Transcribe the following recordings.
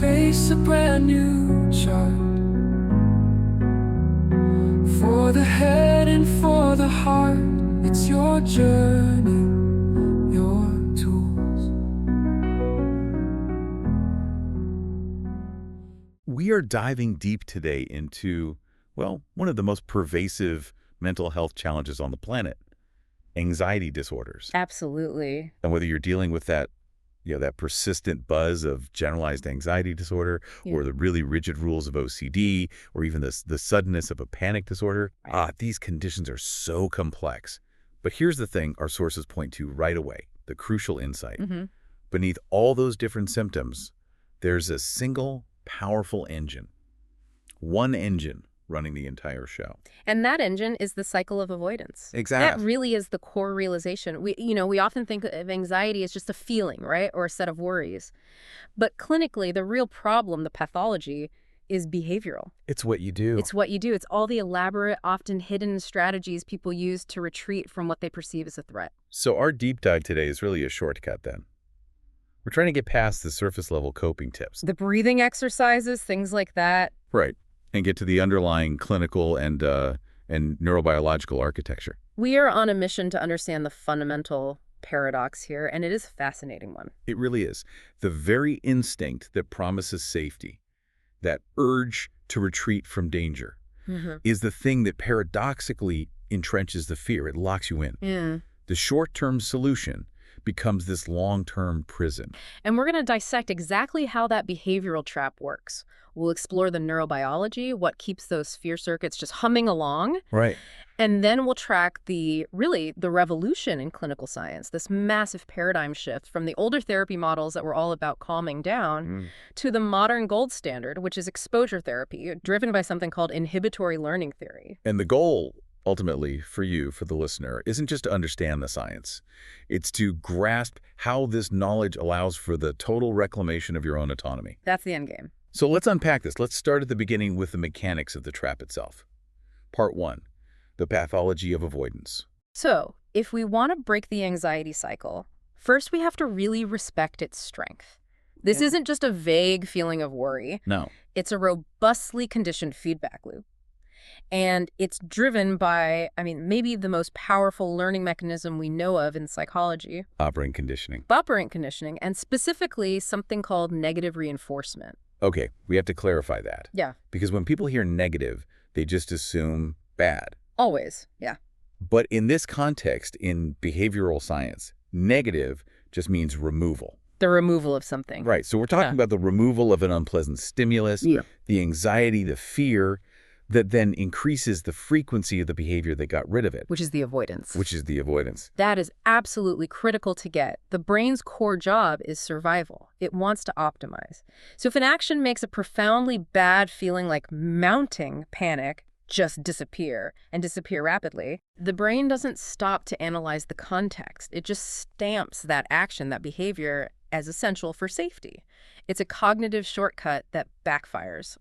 Face a brand new chart for the head and for the heart. It's your journey, your tools. We are diving deep today into, well, one of the most pervasive mental health challenges on the planet, anxiety disorders. Absolutely. And whether you're dealing with that, that persistent buzz of generalized anxiety disorder, or the really rigid rules of OCD, or even the suddenness of a panic disorder, these conditions are so complex. But here's the thing our sources point to right away, the crucial insight. Beneath all those different symptoms, there's a single powerful engine. One engine running the entire show. And that engine is the cycle of avoidance. Exactly. That really is the core realization. We often think of anxiety as just a feeling, right? Or a set of worries. But clinically, the real problem, the pathology, is behavioral. It's what you do. It's what you do. It's all the elaborate, often hidden strategies people use to retreat from what they perceive as a threat. So our deep dive today is really a shortcut then. We're trying to get past the surface level coping tips. The breathing exercises, things like that. Right. And get to the underlying clinical and neurobiological architecture. We are on a mission to understand the fundamental paradox here, and it is a fascinating one. It really is. The very instinct that promises safety, that urge to retreat from danger, is the thing that paradoxically entrenches the fear. It locks you in. Yeah. The short-term solution becomes this long-term prison. And we're going to dissect exactly how that behavioral trap works. We'll explore the neurobiology, what keeps those fear circuits just humming along. Right. And then we'll track the revolution in clinical science, this massive paradigm shift from the older therapy models that were all about calming down to the modern gold standard, which is exposure therapy, driven by something called inhibitory learning theory. And the goal, ultimately, for you, for the listener, isn't just to understand the science. It's to grasp how this knowledge allows for the total reclamation of your own autonomy. That's the end game. So let's unpack this. Let's start at the beginning with the mechanics of the trap itself. Part 1, the pathology of avoidance. So, if we want to break the anxiety cycle, first we have to really respect its strength. This isn't just a vague feeling of worry. No. It's a robustly conditioned feedback loop. And it's driven by, maybe the most powerful learning mechanism we know of in psychology. Operant conditioning. Operant conditioning, and specifically something called negative reinforcement. Okay, we have to clarify that. Yeah. Because when people hear negative, they just assume bad. Always, yeah. But in this context, in behavioral science, negative just means removal. The removal of something. Right, so we're talking about the removal of an unpleasant stimulus, the anxiety, the fear, that then increases the frequency of the behavior that got rid of it. Which is the avoidance. That is absolutely critical to get. The brain's core job is survival. It wants to optimize. So if an action makes a profoundly bad feeling like mounting panic just disappear, and disappear rapidly, the brain doesn't stop to analyze the context. It just stamps that action, that behavior, as essential for safety. It's a cognitive shortcut that backfires.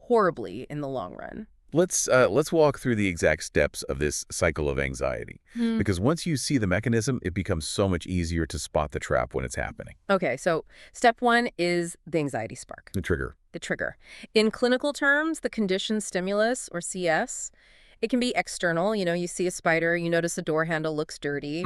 Horribly in the long run. Let's walk through the exact steps of this cycle of anxiety. Because once you see the mechanism, it becomes so much easier to spot the trap when it's happening. Okay, so step 1 is the anxiety spark. The trigger. The trigger. In clinical terms, the conditioned stimulus, or CS, it can be external. You see a spider, you notice a door handle looks dirty.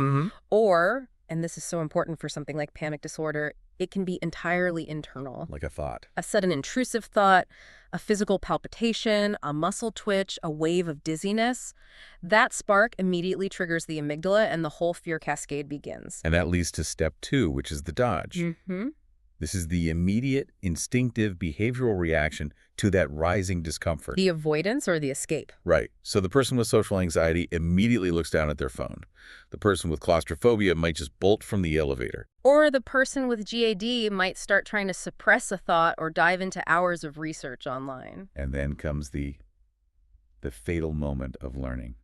Or, and this is so important for something like panic disorder, it can be entirely internal. Like a thought. A sudden intrusive thought, a physical palpitation, a muscle twitch, a wave of dizziness. That spark immediately triggers the amygdala and the whole fear cascade begins. And that leads to step 2, which is the dodge. This is the immediate, instinctive behavioral reaction to that rising discomfort. The avoidance or the escape. Right. So the person with social anxiety immediately looks down at their phone. The person with claustrophobia might just bolt from the elevator. Or the person with GAD might start trying to suppress a thought or dive into hours of research online. And then comes the fatal moment of learning.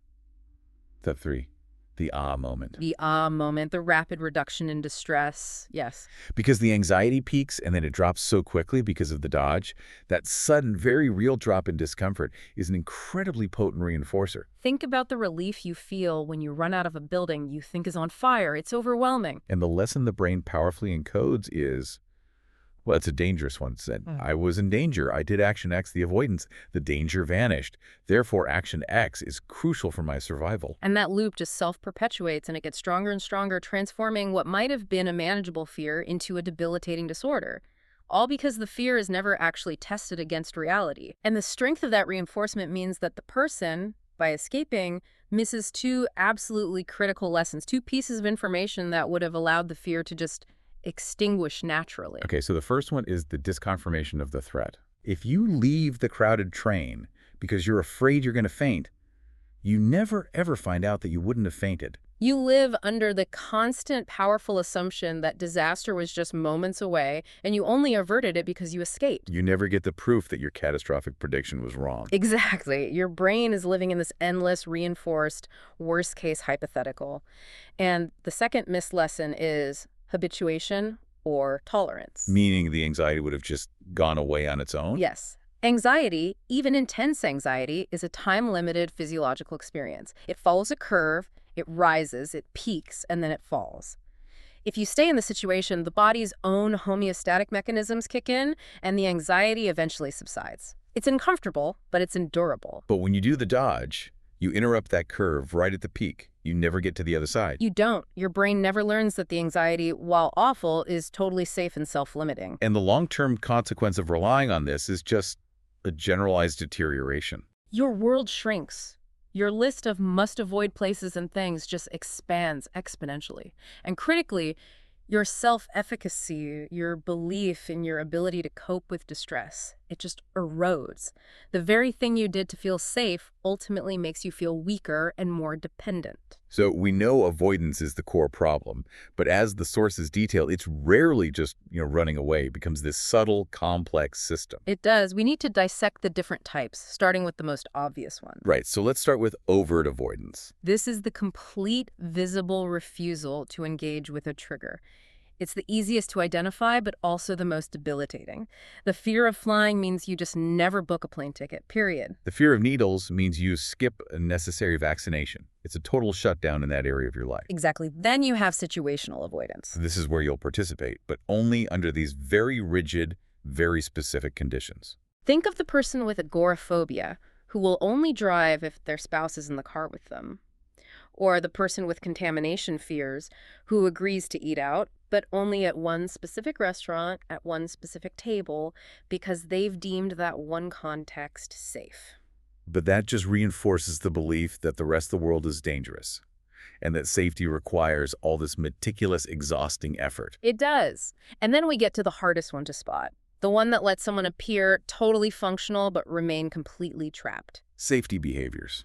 Step 3. The ah moment. The ah moment, the rapid reduction in distress. Yes. Because the anxiety peaks and then it drops so quickly because of the dodge, that sudden, very real drop in discomfort is an incredibly potent reinforcer. Think about the relief you feel when you run out of a building you think is on fire. It's overwhelming. And the lesson the brain powerfully encodes is, Well, it's a dangerous one. It said, I was in danger. I did action X, the avoidance. The danger vanished. Therefore, action X is crucial for my survival. And that loop just self-perpetuates, and it gets stronger and stronger, transforming what might have been a manageable fear into a debilitating disorder. All because the fear is never actually tested against reality. And the strength of that reinforcement means that the person, by escaping, misses two absolutely critical lessons, two pieces of information that would have allowed the fear to just extinguish naturally. Okay, so the first one is the disconfirmation of the threat. If you leave the crowded train because you're afraid you're going to faint, you never ever find out that you wouldn't have fainted. You live under the constant, powerful assumption that disaster was just moments away, and you only averted it because you escaped. You never get the proof that your catastrophic prediction was wrong. Exactly. Your brain is living in this endless, reinforced, worst-case hypothetical. And the second missed lesson is habituation or tolerance. Meaning the anxiety would have just gone away on its own? Yes. Anxiety, even intense anxiety, is a time-limited physiological experience. It follows a curve, it rises, it peaks, and then it falls. If you stay in the situation, the body's own homeostatic mechanisms kick in, and the anxiety eventually subsides. It's uncomfortable, but it's endurable. But when you do the dodge, you interrupt that curve right at the peak. You never get to the other side. You don't. Your brain never learns that the anxiety, while awful, is totally safe and self-limiting. And the long-term consequence of relying on this is just a generalized deterioration. Your world shrinks. Your list of must-avoid places and things just expands exponentially. And critically, your self-efficacy, your belief in your ability to cope with distress, it just erodes. The very thing you did to feel safe ultimately makes you feel weaker and more dependent. So we know avoidance is the core problem, but as the sources detail, it's rarely just, running away. It becomes this subtle, complex system. It does. We need to dissect the different types, starting with the most obvious one. Right, so let's start with overt avoidance. This is the complete, visible refusal to engage with a trigger. It's the easiest to identify, but also the most debilitating. The fear of flying means you just never book a plane ticket, period. The fear of needles means you skip a necessary vaccination. It's a total shutdown in that area of your life. Exactly. Then you have situational avoidance. This is where you'll participate, but only under these very rigid, very specific conditions. Think of the person with agoraphobia, who will only drive if their spouse is in the car with them. Or the person with contamination fears, who agrees to eat out, but only at one specific restaurant, at one specific table, because they've deemed that one context safe. But that just reinforces the belief that the rest of the world is dangerous, and that safety requires all this meticulous, exhausting effort. It does. And then we get to the hardest one to spot, the one that lets someone appear totally functional but remain completely trapped. Safety behaviors.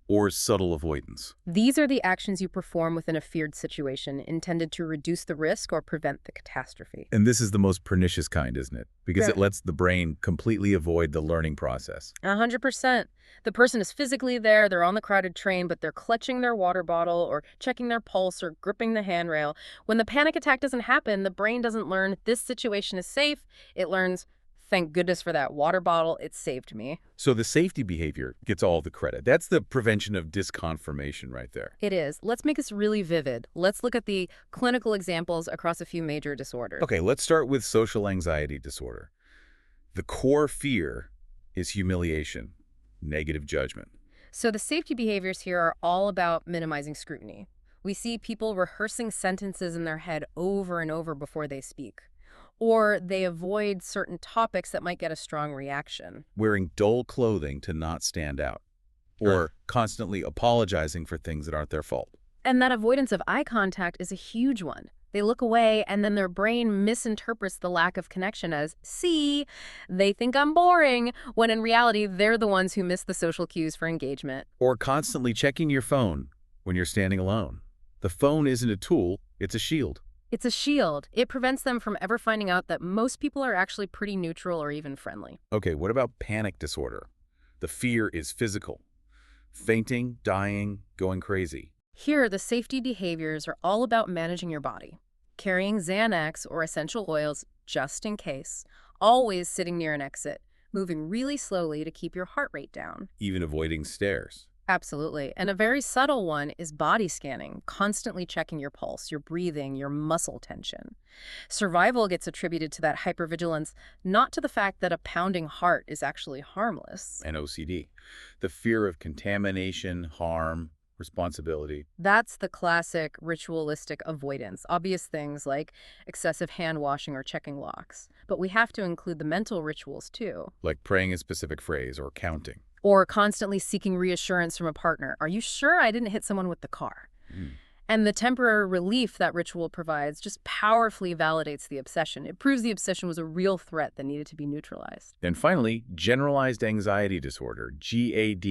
Or subtle avoidance. These are the actions you perform within a feared situation intended to reduce the risk or prevent the catastrophe. And this is the most pernicious kind, isn't it? Because Right. it lets the brain completely avoid the learning process. 100%. The person is physically there, they're on the crowded train, but they're clutching their water bottle or checking their pulse or gripping the handrail. When the panic attack doesn't happen, the brain doesn't learn this situation is safe. It learns, thank goodness for that water bottle, it saved me. So the safety behavior gets all the credit. That's the prevention of disconfirmation right there. It is. Let's make this really vivid. Let's look at the clinical examples across a few major disorders. Okay, let's start with social anxiety disorder. The core fear is humiliation, negative judgment. So the safety behaviors here are all about minimizing scrutiny. We see people rehearsing sentences in their head over and over before they speak. Or they avoid certain topics that might get a strong reaction. Wearing dull clothing to not stand out. Or constantly apologizing for things that aren't their fault. And that avoidance of eye contact is a huge one. They look away and then their brain misinterprets the lack of connection as, see, they think I'm boring, when in reality, they're the ones who miss the social cues for engagement. Or constantly checking your phone when you're standing alone. The phone isn't a tool, it's a shield. It's a shield. It prevents them from ever finding out that most people are actually pretty neutral or even friendly. Okay, what about panic disorder? The fear is physical. Fainting, dying, going crazy. Here, the safety behaviors are all about managing your body. Carrying Xanax or essential oils just in case. Always sitting near an exit. Moving really slowly to keep your heart rate down. Even avoiding stairs. Absolutely. And a very subtle one is body scanning, constantly checking your pulse, your breathing, your muscle tension. Survival gets attributed to that hypervigilance, not to the fact that a pounding heart is actually harmless. And OCD, the fear of contamination, harm, responsibility. That's the classic ritualistic avoidance, obvious things like excessive hand washing or checking locks. But we have to include the mental rituals too. Like praying a specific phrase or counting. Or constantly seeking reassurance from a partner. Are you sure I didn't hit someone with the car? And the temporary relief that ritual provides just powerfully validates the obsession. It proves the obsession was a real threat that needed to be neutralized. And finally, generalized anxiety disorder, GAD,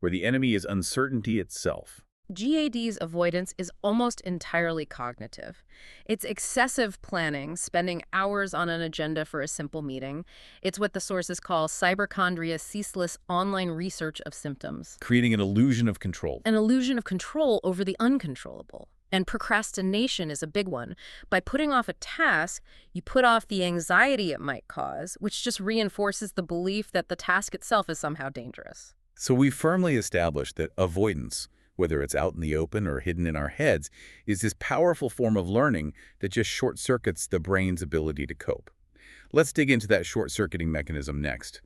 where the enemy is uncertainty itself. GAD's avoidance is almost entirely cognitive. It's excessive planning, spending hours on an agenda for a simple meeting. It's what the sources call cyberchondria, ceaseless online research of symptoms. Creating an illusion of control. An illusion of control over the uncontrollable. And procrastination is a big one. By putting off a task, you put off the anxiety it might cause, which just reinforces the belief that the task itself is somehow dangerous. So we firmly established that avoidance, whether it's out in the open or hidden in our heads, is this powerful form of learning that just short-circuits the brain's ability to cope. Let's dig into that short-circuiting mechanism next.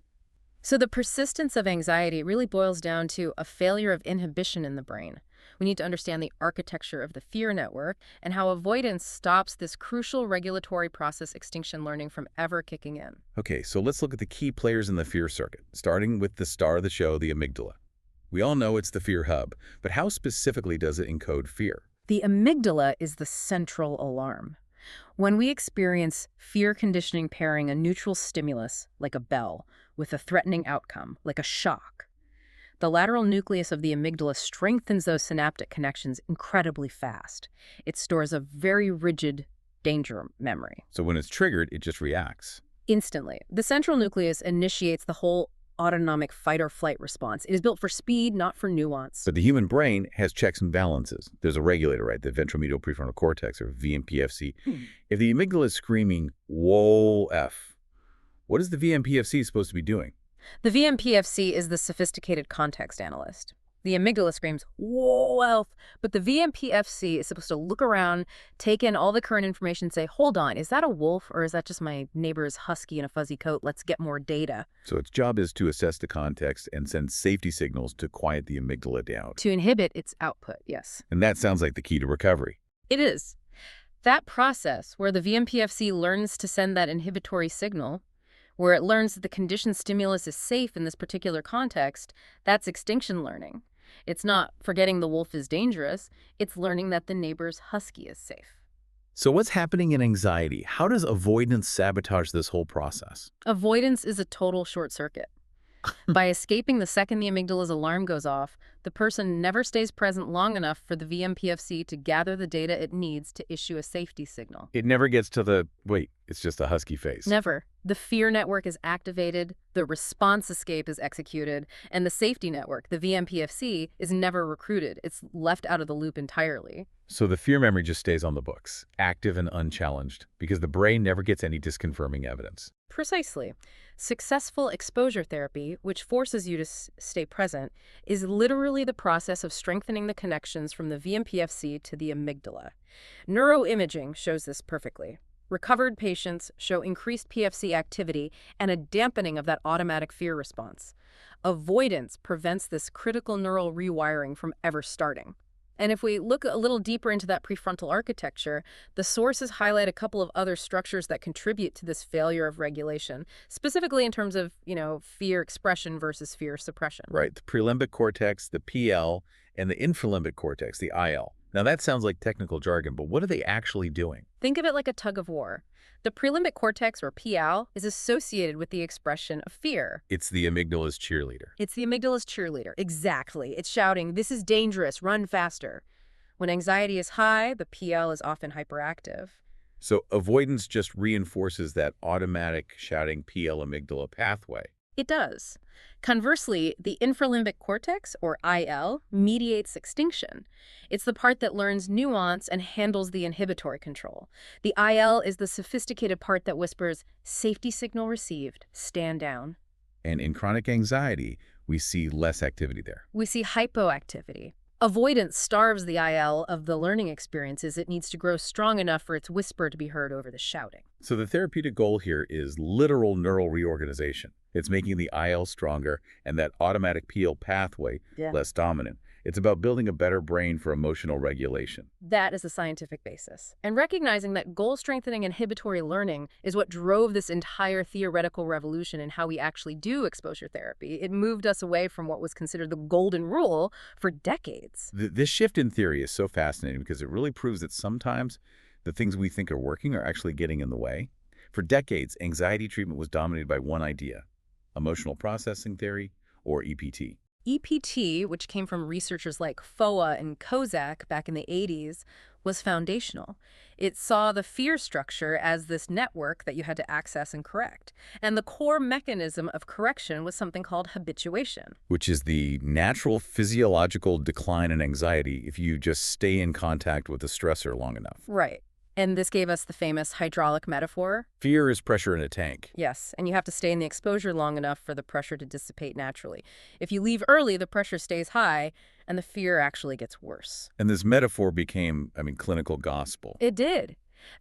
So the persistence of anxiety really boils down to a failure of inhibition in the brain. We need to understand the architecture of the fear network and how avoidance stops this crucial regulatory process extinction learning from ever kicking in. Okay, so let's look at the key players in the fear circuit, starting with the star of the show, the amygdala. We all know it's the fear hub, but how specifically does it encode fear? The amygdala is the central alarm. When we experience fear conditioning pairing a neutral stimulus, like a bell, with a threatening outcome, like a shock, the lateral nucleus of the amygdala strengthens those synaptic connections incredibly fast. It stores a very rigid danger memory. So when it's triggered, it just reacts. Instantly. The central nucleus initiates the whole autonomic fight-or-flight response. It is built for speed, not for nuance. But the human brain has checks and balances. There's a regulator, right? The ventromedial prefrontal cortex, or VMPFC. If the amygdala is screaming, whoa, F, what is the VMPFC supposed to be doing? The VMPFC is the sophisticated context analyst. The amygdala screams, whoa, elf, but the VMPFC is supposed to look around, take in all the current information, say, hold on, is that a wolf or is that just my neighbor's husky in a fuzzy coat? Let's get more data. So its job is to assess the context and send safety signals to quiet the amygdala down. To inhibit its output, yes. And that sounds like the key to recovery. It is. That process where the VMPFC learns to send that inhibitory signal, where it learns that the conditioned stimulus is safe in this particular context, that's extinction learning. It's not forgetting the wolf is dangerous, it's learning that the neighbor's husky is safe. So what's happening in anxiety? How does avoidance sabotage this whole process? Avoidance is a total short circuit. By escaping the second the amygdala's alarm goes off, the person never stays present long enough for the VMPFC to gather the data it needs to issue a safety signal. It never gets to the, wait, it's just a husky face. Never. The fear network is activated, the response escape is executed, and the safety network, the VMPFC, is never recruited. It's left out of the loop entirely. So the fear memory just stays on the books, active and unchallenged, because the brain never gets any disconfirming evidence. Precisely. Successful exposure therapy, which forces you to stay present, is literally the process of strengthening the connections from the VMPFC to the amygdala. Neuroimaging shows this perfectly. Recovered patients show increased PFC activity and a dampening of that automatic fear response. Avoidance prevents this critical neural rewiring from ever starting. And if we look a little deeper into that prefrontal architecture, the sources highlight a couple of other structures that contribute to this failure of regulation, specifically in terms of, fear expression versus fear suppression. Right, the prelimbic cortex, the PL, and the infralimbic cortex, the IL. Now that sounds like technical jargon, but what are they actually doing? Think of it like a tug of war. The prelimbic cortex, or PL, is associated with the expression of fear. It's the amygdala's cheerleader. It's the amygdala's cheerleader. Exactly. It's shouting, this is dangerous, run faster. When anxiety is high, the PL is often hyperactive. So avoidance just reinforces that automatic shouting PL amygdala pathway. It does. Conversely, the infralimbic cortex, or IL, mediates extinction. It's the part that learns nuance and handles the inhibitory control. The IL is the sophisticated part that whispers, safety signal received, stand down. And in chronic anxiety, we see less activity there. We see hypoactivity. Avoidance starves the IL of the learning experiences. It needs to grow strong enough for its whisper to be heard over the shouting. So the therapeutic goal here is literal neural reorganization. It's making the IL stronger and that automatic PL pathway less dominant. It's about building a better brain for emotional regulation. That is the scientific basis. And recognizing that goal-strengthening inhibitory learning is what drove this entire theoretical revolution in how we actually do exposure therapy. It moved us away from what was considered the golden rule for decades. This shift in theory is so fascinating because it really proves that sometimes the things we think are working are actually getting in the way. For decades, anxiety treatment was dominated by one idea: emotional processing theory, or EPT. EPT, which came from researchers like Foa and Kozak back in the 80s, was foundational. It saw the fear structure as this network that you had to access and correct. And the core mechanism of correction was something called habituation. Which is the natural physiological decline in anxiety if you just stay in contact with the stressor long enough. Right. And this gave us the famous hydraulic metaphor. Fear is pressure in a tank. Yes, and you have to stay in the exposure long enough for the pressure to dissipate naturally. If you leave early, the pressure stays high, and the fear actually gets worse. And this metaphor became, clinical gospel. It did.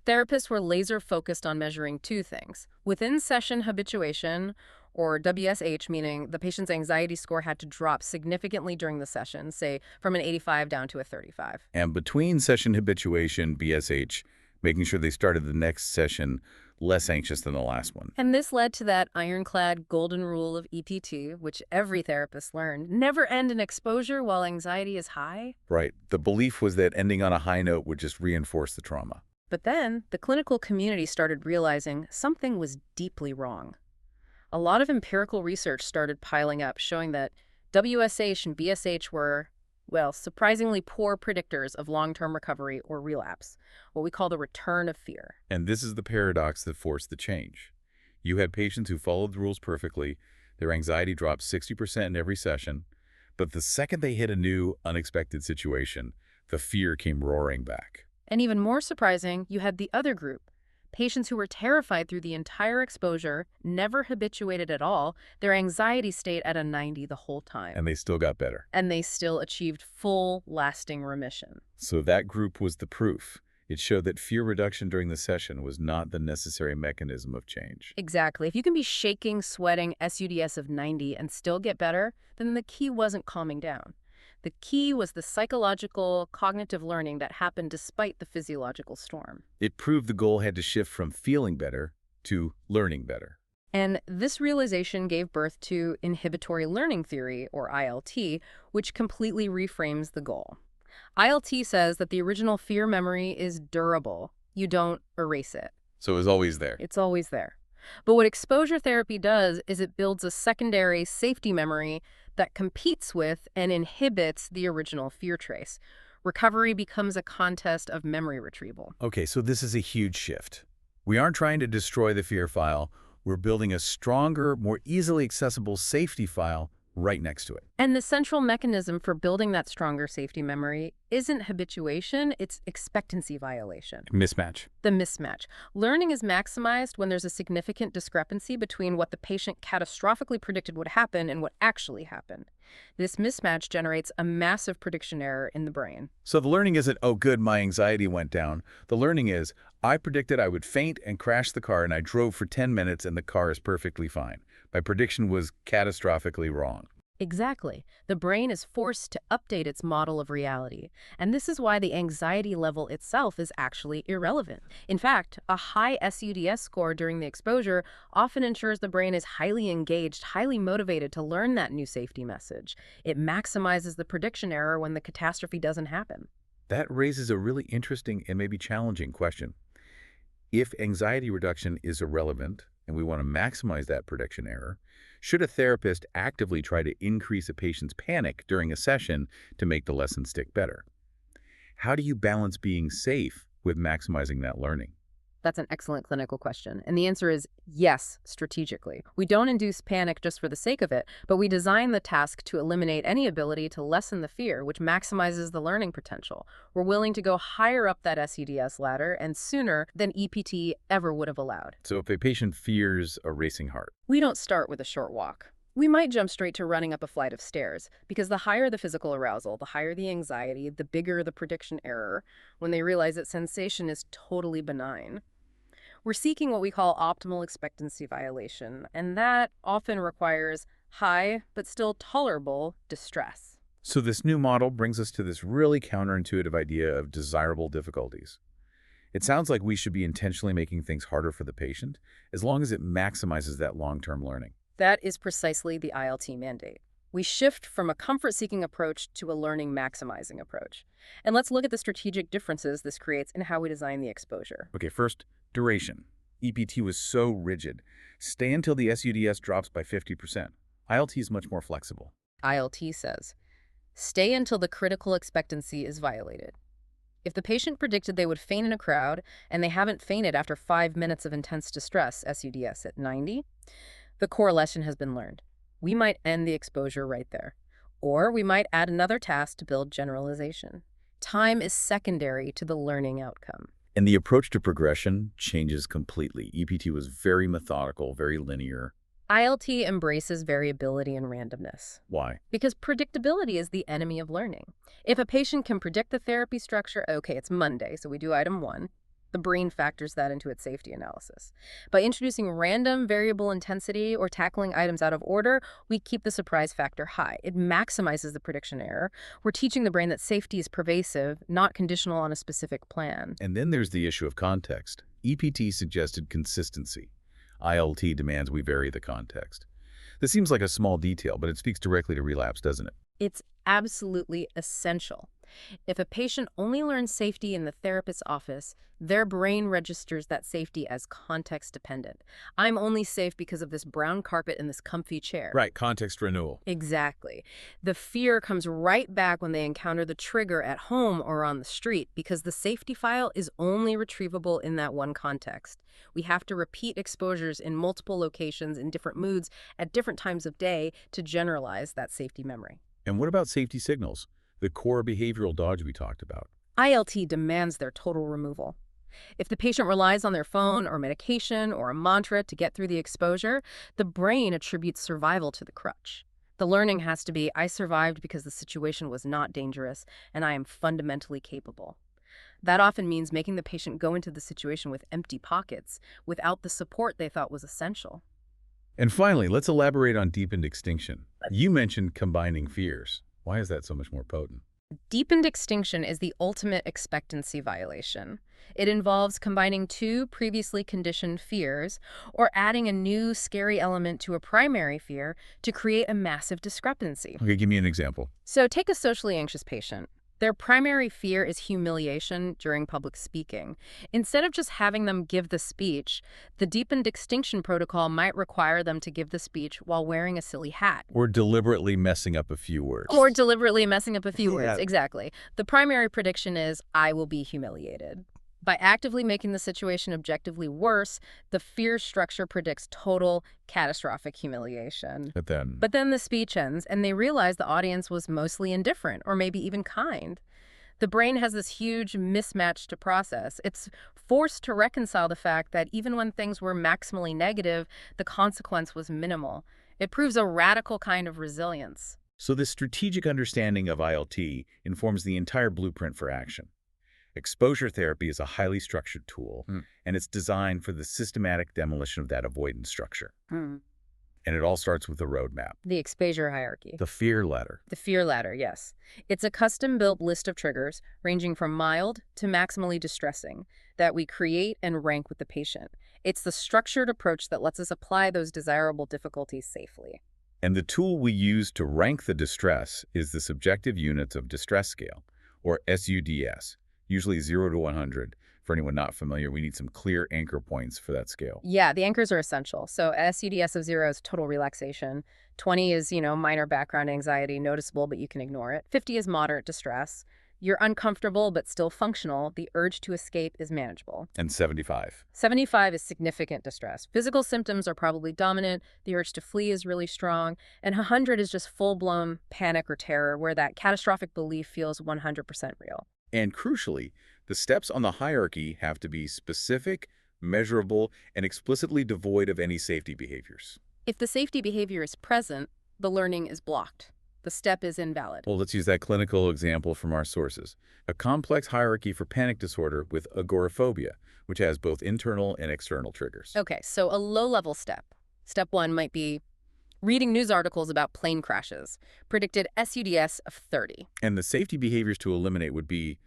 Therapists were laser-focused on measuring two things: within-session habituation, or WSH, meaning the patient's anxiety score had to drop significantly during the session, say from an 85 down to a 35. And between session habituation, BSH, making sure they started the next session less anxious than the last one. And this led to that ironclad golden rule of EPT, which every therapist learned: never end an exposure while anxiety is high. Right. The belief was that ending on a high note would just reinforce the trauma. But then the clinical community started realizing something was deeply wrong. A lot of empirical research started piling up, showing that WSH and BSH were, well, surprisingly poor predictors of long-term recovery or relapse, what we call the return of fear. And this is the paradox that forced the change. You had patients who followed the rules perfectly, their anxiety dropped 60% in every session, but the second they hit a new, unexpected situation, the fear came roaring back. And even more surprising, you had the other group. Patients who were terrified through the entire exposure, never habituated at all, their anxiety stayed at a 90 the whole time. And they still got better. And they still achieved full, lasting remission. So that group was the proof. It showed that fear reduction during the session was not the necessary mechanism of change. Exactly. If you can be shaking, sweating, SUDS of 90 and still get better, then the key wasn't calming down. The key was the psychological, cognitive learning that happened despite the physiological storm. It proved the goal had to shift from feeling better to learning better. And this realization gave birth to inhibitory learning theory, or ILT, which completely reframes the goal. ILT says that the original fear memory is durable. You don't erase it. So it's always there. It's always there. But what exposure therapy does is it builds a secondary safety memory that competes with and inhibits the original fear trace. Recovery becomes a contest of memory retrieval. Okay, so this is a huge shift. We aren't trying to destroy the fear file. We're building a stronger, more easily accessible safety file right next to it. And the central mechanism for building that stronger safety memory isn't habituation, it's expectancy violation. Mismatch. The mismatch. Learning is maximized when there's a significant discrepancy between what the patient catastrophically predicted would happen and what actually happened. This mismatch generates a massive prediction error in the brain. So the learning isn't, oh good, my anxiety went down. The learning is, I predicted I would faint and crash the car and I drove for 10 minutes and the car is perfectly fine. My prediction was catastrophically wrong. Exactly. The brain is forced to update its model of reality. And this is why the anxiety level itself is actually irrelevant. In fact, a high SUDS score during the exposure often ensures the brain is highly engaged, highly motivated to learn that new safety message. It maximizes the prediction error when the catastrophe doesn't happen. That raises a really interesting and maybe challenging question. If anxiety reduction is irrelevant, and we want to maximize that prediction error, should a therapist actively try to increase a patient's panic during a session to make the lesson stick better? How do you balance being safe with maximizing that learning? That's an excellent clinical question. And the answer is yes, strategically. We don't induce panic just for the sake of it, but we design the task to eliminate any ability to lessen the fear, which maximizes the learning potential. We're willing to go higher up that SUDS ladder and sooner than EPT ever would have allowed. So if a patient fears a racing heart, We don't start with a short walk. We might jump straight to running up a flight of stairs, because the higher the physical arousal, the higher the anxiety, the bigger the prediction error when they realize that sensation is totally benign. We're seeking what we call optimal expectancy violation, and that often requires high, but still tolerable, distress. So this new model brings us to this really counterintuitive idea of desirable difficulties. It sounds like we should be intentionally making things harder for the patient, as long as it maximizes that long-term learning. That is precisely the ILT mandate. We shift from a comfort-seeking approach to a learning-maximizing approach. And let's look at the strategic differences this creates in how we design the exposure. Okay, first, duration. EPT was so rigid. Stay until the SUDS drops by 50%. ILT is much more flexible. ILT says, stay until the critical expectancy is violated. If the patient predicted they would faint in a crowd and they haven't fainted after 5 minutes of intense distress, SUDS at 90, the correlation has been learned. We might end the exposure right there. Or we might add another task to build generalization. Time is secondary to the learning outcome. And the approach to progression changes completely. EPT was very methodical, very linear. ILT embraces variability and randomness. Why? Because predictability is the enemy of learning. If a patient can predict the therapy structure, okay, it's Monday, so we do item 1. The brain factors that into its safety analysis. By introducing random variable intensity or tackling items out of order, we keep the surprise factor high. It maximizes the prediction error. We're teaching the brain that safety is pervasive, not conditional on a specific plan. And then there's the issue of context. EPT suggested consistency. ILT demands we vary the context. This seems like a small detail, but it speaks directly to relapse, doesn't it? It's absolutely essential. If a patient only learns safety in the therapist's office, their brain registers that safety as context-dependent. I'm only safe because of this brown carpet and this comfy chair. Right, context renewal. Exactly. The fear comes right back when they encounter the trigger at home or on the street, because the safety file is only retrievable in that one context. We have to repeat exposures in multiple locations in different moods at different times of day to generalize that safety memory. And what about safety signals? The core behavioral dodge we talked about. ILT demands their total removal. If the patient relies on their phone or medication or a mantra to get through the exposure, the brain attributes survival to the crutch. The learning has to be, I survived because the situation was not dangerous and I am fundamentally capable. That often means making the patient go into the situation with empty pockets, without the support they thought was essential. And finally, let's elaborate on deepened extinction. You mentioned combining fears. Why is that so much more potent? Deepened extinction is the ultimate expectancy violation. It involves combining 2 previously conditioned fears or adding a new scary element to a primary fear to create a massive discrepancy. Okay, give me an example. So take a socially anxious patient. Their primary fear is humiliation during public speaking. Instead of just having them give the speech, the deepened extinction protocol might require them to give the speech while wearing a silly hat. Or deliberately messing up a few words. Words, exactly. The primary prediction is, I will be humiliated. By actively making the situation objectively worse, the fear structure predicts total, catastrophic humiliation. But then the speech ends, and they realize the audience was mostly indifferent, or maybe even kind. The brain has this huge mismatch to process. It's forced to reconcile the fact that even when things were maximally negative, the consequence was minimal. It proves a radical kind of resilience. So this strategic understanding of ILT informs the entire blueprint for action. Exposure therapy is a highly structured tool, and it's designed for the systematic demolition of that avoidance structure. And it all starts with a roadmap. The exposure hierarchy. The fear ladder. The fear ladder, yes. It's a custom-built list of triggers, ranging from mild to maximally distressing, that we create and rank with the patient. It's the structured approach that lets us apply those desirable difficulties safely. And the tool we use to rank the distress is the subjective units of distress scale, or SUDS. Usually 0 to 100. For anyone not familiar, we need some clear anchor points for that scale. Yeah, the anchors are essential. So SUDS of 0 is total relaxation. 20 is, minor background anxiety, noticeable, but you can ignore it. 50 is moderate distress. You're uncomfortable, but still functional. The urge to escape is manageable. And 75. 75 is significant distress. Physical symptoms are probably dominant. The urge to flee is really strong. And 100 is just full-blown panic or terror, where that catastrophic belief feels 100% real. And crucially, the steps on the hierarchy have to be specific, measurable, and explicitly devoid of any safety behaviors. If the safety behavior is present, the learning is blocked. The step is invalid. Well, let's use that clinical example from our sources. A complex hierarchy for panic disorder with agoraphobia, which has both internal and external triggers. Okay, so a low-level step. Step 1 might be reading news articles about plane crashes, predicted SUDS of 30. And the safety behaviors to eliminate would be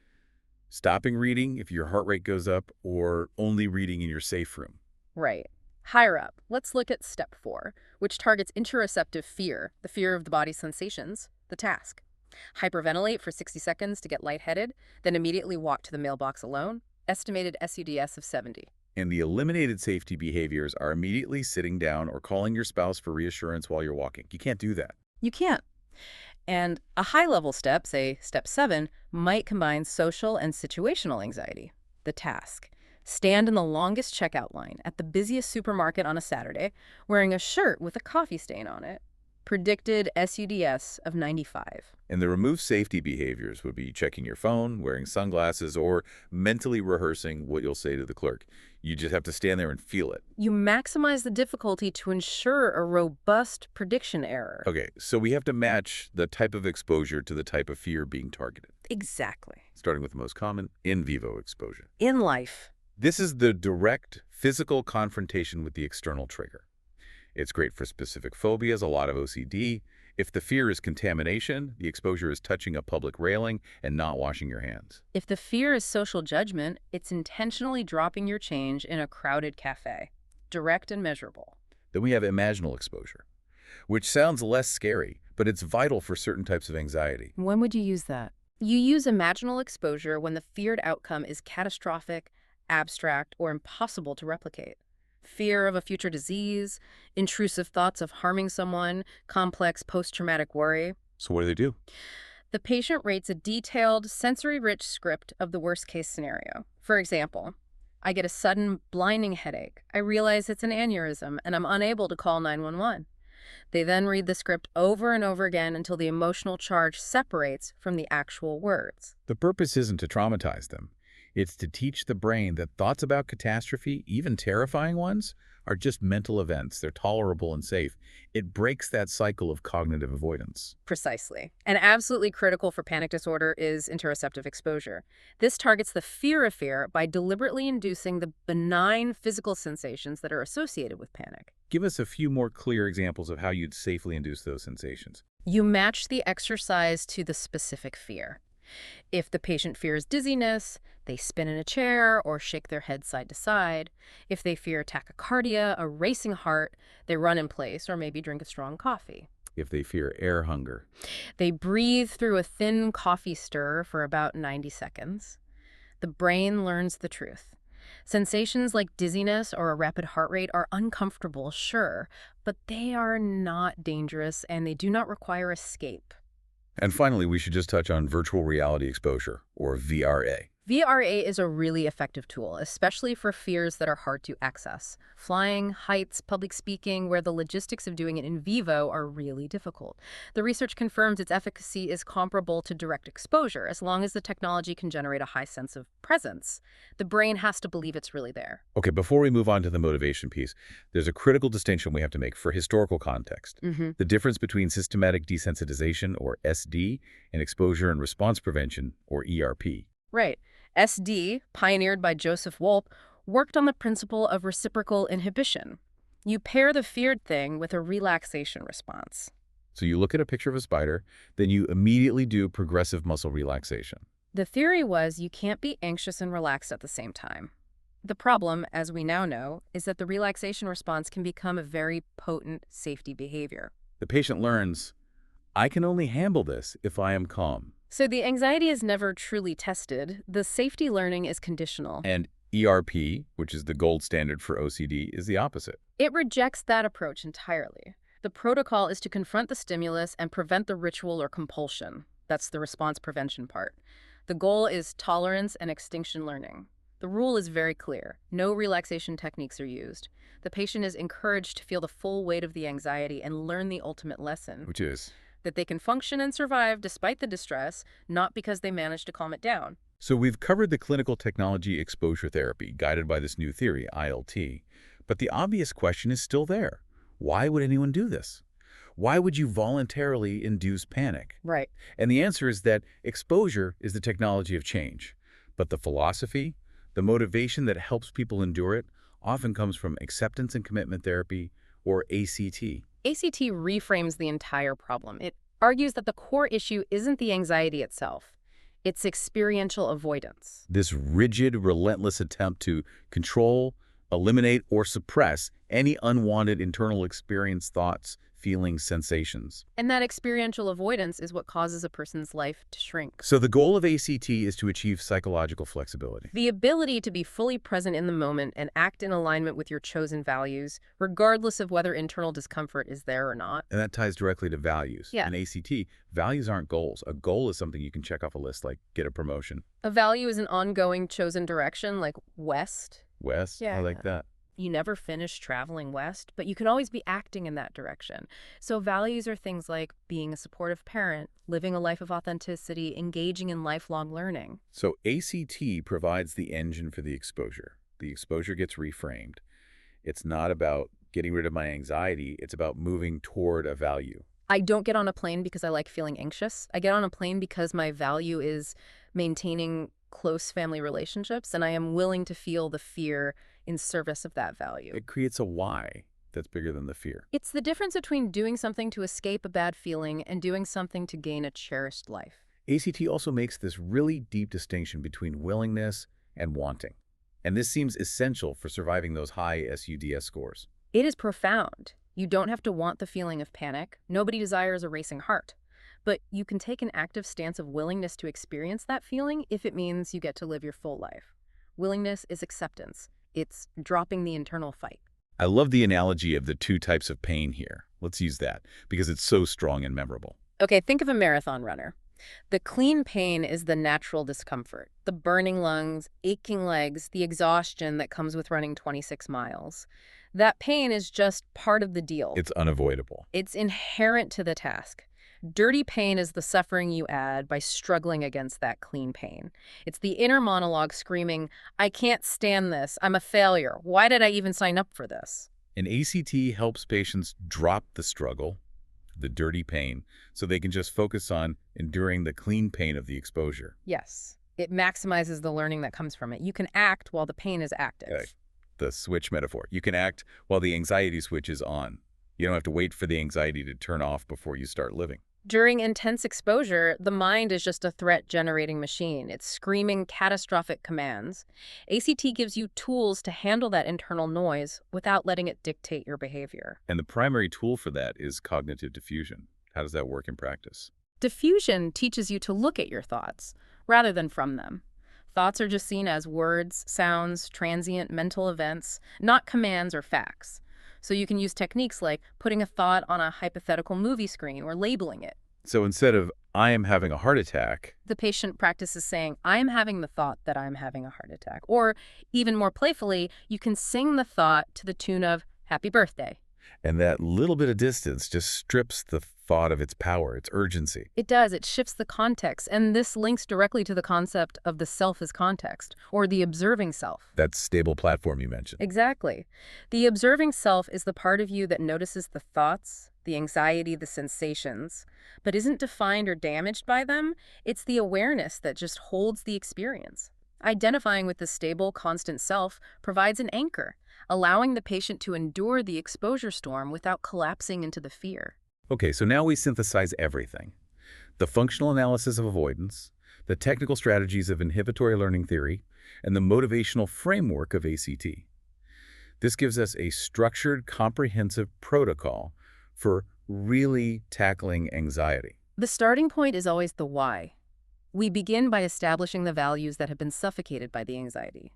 stopping reading if your heart rate goes up or only reading in your safe room. Right. Higher up, let's look at step 4, which targets interoceptive fear, the fear of the body's sensations, the task. Hyperventilate for 60 seconds to get lightheaded, then immediately walk to the mailbox alone, estimated SUDS of 70. And the eliminated safety behaviors are immediately sitting down or calling your spouse for reassurance while you're walking. You can't do that. You can't. And a high-level step, say step 7, might combine social and situational anxiety, the task. Stand in the longest checkout line at the busiest supermarket on a Saturday, wearing a shirt with a coffee stain on it. Predicted SUDS of 95. And the removed safety behaviors would be checking your phone, wearing sunglasses, or mentally rehearsing what you'll say to the clerk. You just have to stand there and feel it. You maximize the difficulty to ensure a robust prediction error. Okay, so we have to match the type of exposure to the type of fear being targeted. Exactly. Starting with the most common, in vivo exposure. In life. This is the direct physical confrontation with the external trigger. It's great for specific phobias, a lot of OCD. If the fear is contamination, the exposure is touching a public railing and not washing your hands. If the fear is social judgment, it's intentionally dropping your change in a crowded cafe. Direct and measurable. Then we have imaginal exposure, which sounds less scary, but it's vital for certain types of anxiety. When would you use that? You use imaginal exposure when the feared outcome is catastrophic, abstract, or impossible to replicate. Fear of a future disease, intrusive thoughts of harming someone, complex post-traumatic worry. So what do they do? The patient rates a detailed, sensory-rich script of the worst-case scenario. For example, I get a sudden, blinding headache. I realize it's an aneurysm, and I'm unable to call 911. They then read the script over and over again until the emotional charge separates from the actual words. The purpose isn't to traumatize them. It's to teach the brain that thoughts about catastrophe, even terrifying ones, are just mental events. They're tolerable and safe. It breaks that cycle of cognitive avoidance. Precisely. And absolutely critical for panic disorder is interoceptive exposure. This targets the fear of fear by deliberately inducing the benign physical sensations that are associated with panic. Give us a few more clear examples of how you'd safely induce those sensations. You match the exercise to the specific fear. If the patient fears dizziness, they spin in a chair or shake their head side to side. If they fear tachycardia, a racing heart, they run in place or maybe drink a strong coffee. If they fear air hunger, they breathe through a thin coffee stir for about 90 seconds. The brain learns the truth. Sensations like dizziness or a rapid heart rate are uncomfortable, sure, but they are not dangerous and they do not require escape. And finally, we should just touch on virtual reality exposure, or VRA. VRA is a really effective tool, especially for fears that are hard to access. Flying, heights, public speaking, where the logistics of doing it in vivo are really difficult. The research confirms its efficacy is comparable to direct exposure, as long as the technology can generate a high sense of presence. The brain has to believe it's really there. Okay, before we move on to the motivation piece, there's a critical distinction we have to make for historical context. The difference between systematic desensitization, or SD, and exposure and response prevention, or ERP. Right. SD, pioneered by Joseph Wolpe, worked on the principle of reciprocal inhibition. You pair the feared thing with a relaxation response. So you look at a picture of a spider, then you immediately do progressive muscle relaxation. The theory was you can't be anxious and relaxed at the same time. The problem, as we now know, is that the relaxation response can become a very potent safety behavior. The patient learns, I can only handle this if I am calm. So the anxiety is never truly tested. The safety learning is conditional. And ERP, which is the gold standard for OCD, is the opposite. It rejects that approach entirely. The protocol is to confront the stimulus and prevent the ritual or compulsion. That's the response prevention part. The goal is tolerance and extinction learning. The rule is very clear. No relaxation techniques are used. The patient is encouraged to feel the full weight of the anxiety and learn the ultimate lesson. Which is? That they can function and survive despite the distress, not because they managed to calm it down. So we've covered the clinical technology exposure therapy guided by this new theory, ILT. But the obvious question is still there. Why would anyone do this? Why would you voluntarily induce panic? Right. And the answer is that exposure is the technology of change. But the philosophy, the motivation that helps people endure it, often comes from acceptance and commitment therapy, or ACT. ACT reframes the entire problem. It argues that the core issue isn't the anxiety itself. It's experiential avoidance. This rigid, relentless attempt to control, eliminate, or suppress any unwanted internal experience, thoughts, feelings, sensations. And that experiential avoidance is what causes a person's life to shrink. So the goal of ACT is to achieve psychological flexibility. The ability to be fully present in the moment and act in alignment with your chosen values, regardless of whether internal discomfort is there or not. And that ties directly to values. Yeah. In ACT, values aren't goals. A goal is something you can check off a list, like get a promotion. A value is an ongoing chosen direction, like west. West? Yeah. I like that. You never finish traveling west, but you can always be acting in that direction. So values are things like being a supportive parent, living a life of authenticity, engaging in lifelong learning. So ACT provides the engine for the exposure. The exposure gets reframed. It's not about getting rid of my anxiety. It's about moving toward a value. I don't get on a plane because I like feeling anxious. I get on a plane because my value is maintaining close family relationships, and I am willing to feel the fear in service of that value. It creates a why that's bigger than the fear. It's the difference between doing something to escape a bad feeling and doing something to gain a cherished life. ACT also makes this really deep distinction between willingness and wanting. And this seems essential for surviving those high SUDS scores. It is profound. You don't have to want the feeling of panic. Nobody desires a racing heart. But you can take an active stance of willingness to experience that feeling if it means you get to live your full life. Willingness is acceptance. It's dropping the internal fight. I love the analogy of the two types of pain here. Let's use that because it's so strong and memorable. Okay, think of a marathon runner. The clean pain is the natural discomfort, the burning lungs, aching legs, the exhaustion that comes with running 26 miles. That pain is just part of the deal. It's unavoidable. It's inherent to the task. Dirty pain is the suffering you add by struggling against that clean pain. It's the inner monologue screaming, I can't stand this. I'm a failure. Why did I even sign up for this? And ACT helps patients drop the struggle, the dirty pain, so they can just focus on enduring the clean pain of the exposure. Yes. It maximizes the learning that comes from it. You can act while the pain is active. Okay. The switch metaphor. You can act while the anxiety switch is on. You don't have to wait for the anxiety to turn off before you start living. During intense exposure, the mind is just a threat-generating machine. It's screaming catastrophic commands. ACT gives you tools to handle that internal noise without letting it dictate your behavior. And the primary tool for that is cognitive diffusion. How does that work in practice? Diffusion teaches you to look at your thoughts rather than from them. Thoughts are just seen as words, sounds, transient mental events, not commands or facts. So you can use techniques like putting a thought on a hypothetical movie screen or labeling it. So instead of, I am having a heart attack, The patient practices saying, I am having the thought that I'm having a heart attack. Or even more playfully, you can sing the thought to the tune of Happy Birthday. and that little bit of distance just strips the thought of its power, its urgency. It does. It shifts the context. And this links directly to the concept of the self as context, or the observing self. That stable platform you mentioned. Exactly. The observing self is the part of you that notices the thoughts, the anxiety, the sensations, but isn't defined or damaged by them. It's the awareness that just holds the experience. Identifying with the stable, constant self provides an anchor, allowing the patient to endure the exposure storm without collapsing into the fear. Okay, so now we synthesize everything. The functional analysis of avoidance, the technical strategies of inhibitory learning theory, and the motivational framework of ACT. This gives us a structured, comprehensive protocol for really tackling anxiety. The starting point is always the why. We begin by establishing the values that have been suffocated by the anxiety.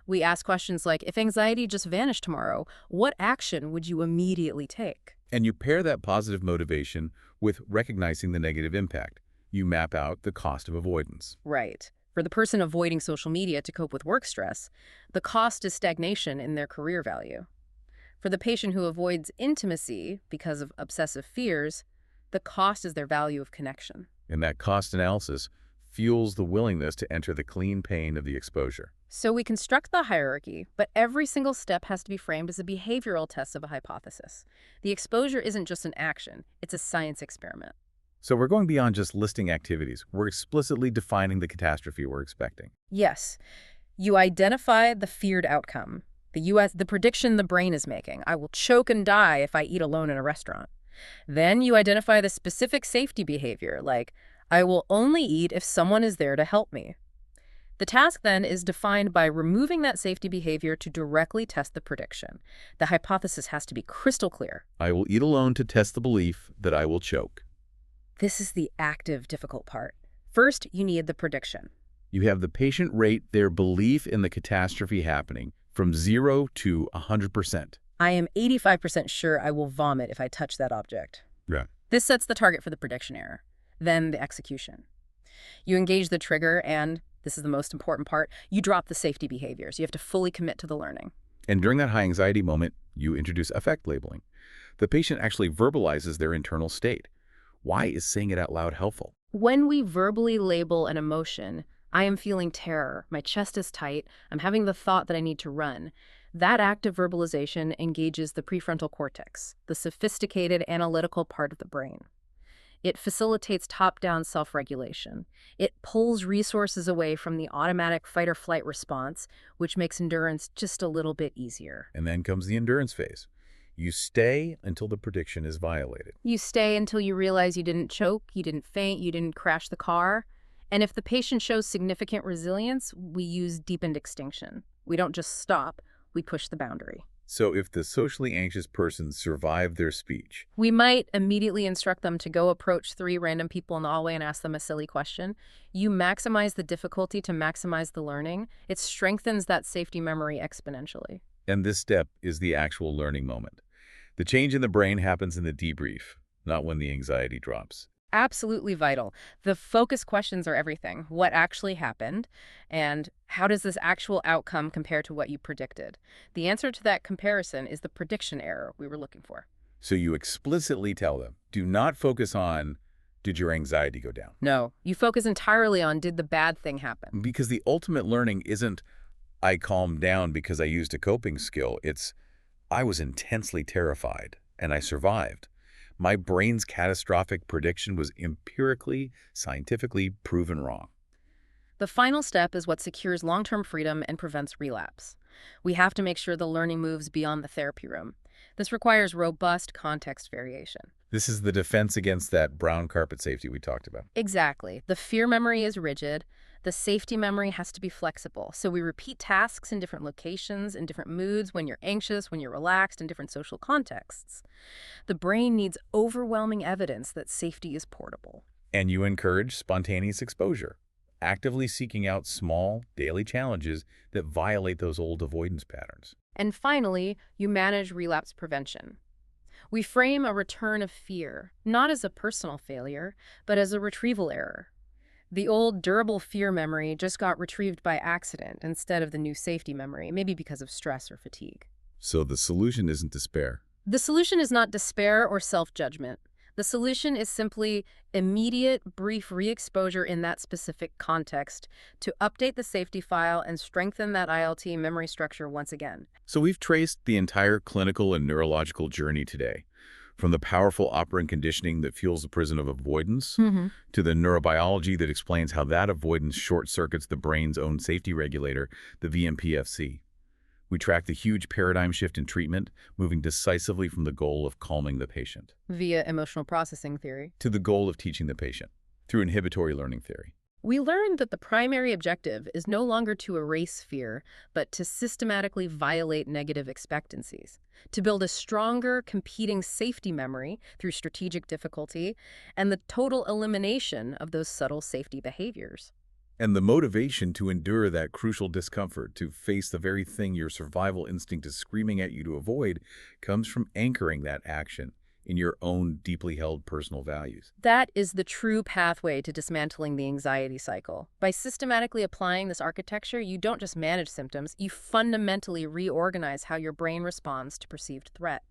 We ask questions like, if anxiety just vanished tomorrow, what action would you immediately take? And you pair that positive motivation with recognizing the negative impact. You map out the cost of avoidance. Right. For the person avoiding social media to cope with work stress, the cost is stagnation in their career value. For the patient who avoids intimacy because of obsessive fears, the cost is their value of connection. And that cost analysis fuels the willingness to enter the clean pain of the exposure. So we construct the hierarchy, but every single step has to be framed as a behavioral test of a hypothesis. The exposure isn't just an action, it's a science experiment. So we're going beyond just listing activities. We're explicitly defining the catastrophe we're expecting. Yes, you identify the feared outcome, the prediction the brain is making. I will choke and die if I eat alone in a restaurant. Then you identify the specific safety behavior, like, I will only eat if someone is there to help me. The task then is defined by removing that safety behavior to directly test the prediction. The hypothesis has to be crystal clear. I will eat alone to test the belief that I will choke. This is the active, difficult part. First, you need the prediction. You have the patient rate their belief in the catastrophe happening from 0 to 100%. I am 85% sure I will vomit if I touch that object. Yeah. This sets the target for the prediction error. Then the execution. You engage the trigger and, this is the most important part, you drop the safety behaviors. You have to fully commit to the learning. And during that high anxiety moment, you introduce affect labeling. The patient actually verbalizes their internal state. Why is saying it out loud helpful? When we verbally label an emotion, I am feeling terror, my chest is tight, I'm having the thought that I need to run. That act of verbalization engages the prefrontal cortex, the sophisticated analytical part of the brain. It facilitates top-down self-regulation. It pulls resources away from the automatic fight-or-flight response, which makes endurance just a little bit easier. And then comes the endurance phase. You stay until the prediction is violated. You stay until you realize you didn't choke, you didn't faint, you didn't crash the car. And if the patient shows significant resilience, we use deepened extinction. We don't just stop, we push the boundary. So if the socially anxious person survived their speech, we might immediately instruct them to go approach 3 random people in the hallway and ask them a silly question. You maximize the difficulty to maximize the learning. It strengthens that safety memory exponentially. And this step is the actual learning moment. The change in the brain happens in the debrief, not when the anxiety drops. Absolutely vital. The focus questions are everything. What actually happened? And how does this actual outcome compare to what you predicted? The answer to that comparison is the prediction error we were looking for. So you explicitly tell them, do not focus on, did your anxiety go down? No, you focus entirely on, did the bad thing happen? Because the ultimate learning isn't, I calmed down because I used a coping skill. It's, I was intensely terrified and I survived. My brain's catastrophic prediction was empirically, scientifically proven wrong. The final step is what secures long-term freedom and prevents relapse. We have to make sure the learning moves beyond the therapy room. This requires robust context variation. This is the defense against that brown carpet safety we talked about. Exactly. The fear memory is rigid. The safety memory has to be flexible. So we repeat tasks in different locations, in different moods, when you're anxious, when you're relaxed, in different social contexts. The brain needs overwhelming evidence that safety is portable. And you encourage spontaneous exposure, actively seeking out small, daily challenges that violate those old avoidance patterns. And finally, you manage relapse prevention. We frame a return of fear, not as a personal failure, but as a retrieval error. The old durable fear memory just got retrieved by accident instead of the new safety memory, maybe because of stress or fatigue. So the solution isn't despair. The solution is not despair or self-judgment. The solution is simply immediate, brief re-exposure in that specific context to update the safety file and strengthen that ILT memory structure once again. So we've traced the entire clinical and neurological journey today, from the powerful operant conditioning that fuels the prison of avoidance to the neurobiology that explains how that avoidance short-circuits the brain's own safety regulator, the VMPFC. We track the huge paradigm shift in treatment, moving decisively from the goal of calming the patient via emotional processing theory to the goal of teaching the patient through inhibitory learning theory. We learned that the primary objective is no longer to erase fear, but to systematically violate negative expectancies, to build a stronger, competing safety memory through strategic difficulty, and the total elimination of those subtle safety behaviors. And the motivation to endure that crucial discomfort, to face the very thing your survival instinct is screaming at you to avoid, comes from anchoring that action in your own deeply held personal values. That is the true pathway to dismantling the anxiety cycle. By systematically applying this architecture, you don't just manage symptoms, you fundamentally reorganize how your brain responds to perceived threat.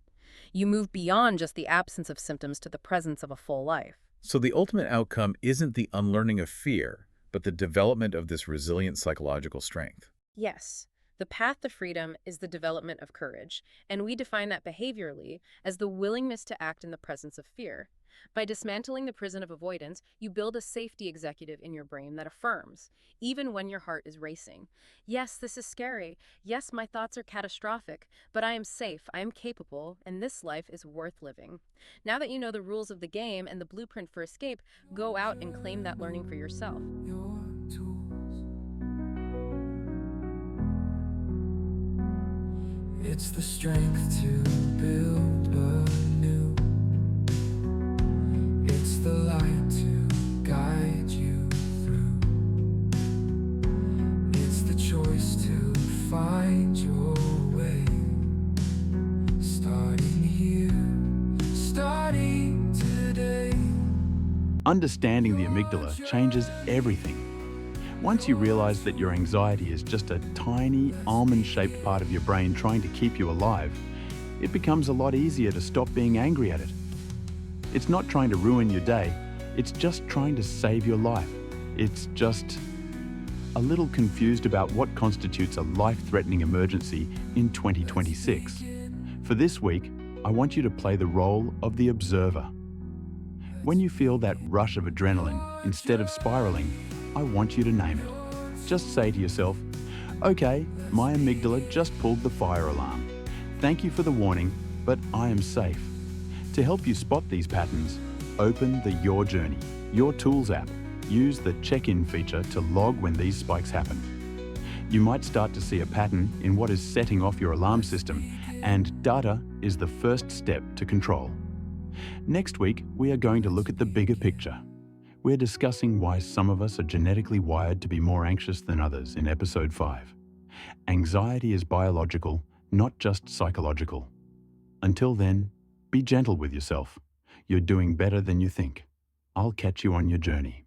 You move beyond just the absence of symptoms to the presence of a full life. So the ultimate outcome isn't the unlearning of fear, but the development of this resilient psychological strength. Yes. The path to freedom is the development of courage, and we define that behaviorally as the willingness to act in the presence of fear. By dismantling the prison of avoidance, you build a safety executive in your brain that affirms, even when your heart is racing. Yes, this is scary. Yes, my thoughts are catastrophic, but I am safe, I am capable, and this life is worth living. Now that you know the rules of the game and the blueprint for escape, go out and claim that learning for yourself. Your tools. It's the strength to build anew. It's the light to guide you through. It's the choice to find your way. Starting here, starting today. Understanding the amygdala changes everything. Once you realize that your anxiety is just a tiny, almond-shaped part of your brain trying to keep you alive, it becomes a lot easier to stop being angry at it. It's not trying to ruin your day, it's just trying to save your life. It's just a little confused about what constitutes a life-threatening emergency in 2026. For this week, I want you to play the role of the observer. When you feel that rush of adrenaline, instead of spiraling, I want you to name it. Just say to yourself, okay, my amygdala just pulled the fire alarm. Thank you for the warning, but I am safe. To help you spot these patterns, open the Your Journey, Your Tools app. Use the check-in feature to log when these spikes happen. You might start to see a pattern in what is setting off your alarm system, and data is the first step to control. Next week, we are going to look at the bigger picture. We're discussing why some of us are genetically wired to be more anxious than others in episode 5. Anxiety is biological, not just psychological. Until then, be gentle with yourself. You're doing better than you think. I'll catch you on your journey.